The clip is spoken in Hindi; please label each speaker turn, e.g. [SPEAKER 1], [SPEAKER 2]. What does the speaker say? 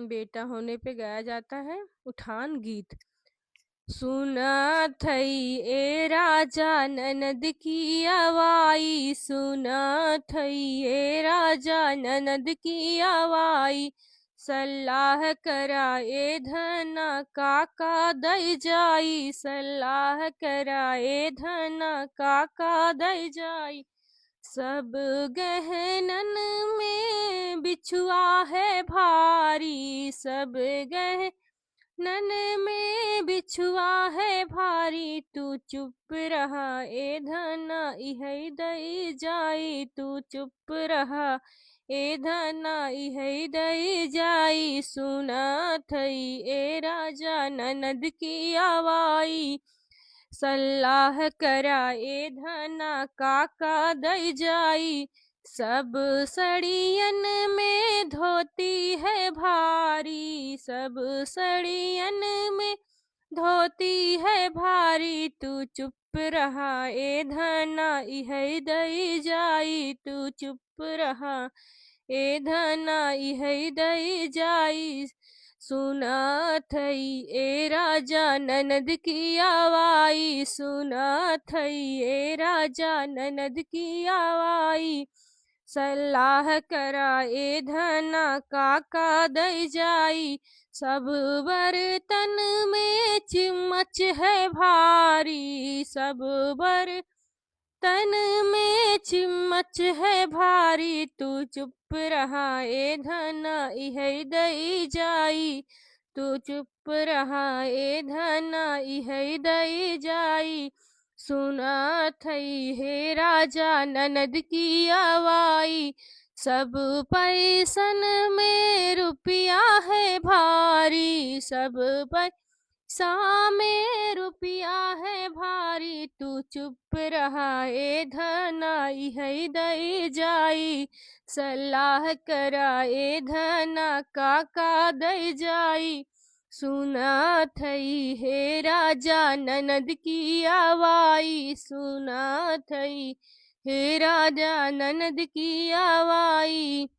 [SPEAKER 1] बेटा होने पे गाया जाता है उठान गीत। सुनत हई ए राजा ननद की आवाई, सुनत हई ए राजा ननद की आवाई, सलाह करा ए धना काका दई जाई, सलाह करा ए धना काका दई जाई। सब गहनन में बिछुआ है भारी, सब गहनन में बिछुआ है भारी, तू चुप रहा ए धना इहै दई जाई, तू चुप रहा ए धना इहै दई जाई। सुनत हई ए राजा ननद की आवाई, सलाह करा ए धना काका दई जाई। सब सड़ियन में धोती है भारी, सब सड़ियन में धोती है भारी, तू चुप रहा ए धना इहै दई जाई, तू चुप रहा ए धना इहै दई जाई। सुनत हई ए राजा ननद की आवाई, सुनत हई ए राजा ननद की आवाई, सलाह करा ए धना काका दई जाई। सब बर्तन में चिम्मच है भारी, सब बर्तन में चिम्मच है भारी, तू चुप रहा ए धना इहै दई जाई, तू चुप रहा ए धना इहै दई जाई। सुनत हई हे राजा ननद की आवाई, सब पैसन में रुपया है भारी, सब पैसा में रुपया है भारी, तू चुप रहा ए धना इहै दई जाई, सलाह करा ए धना काका दई जाई। सुनत हई हे राजा ननद की आवाई, सुनत हई हे राजा ननद की आवाई।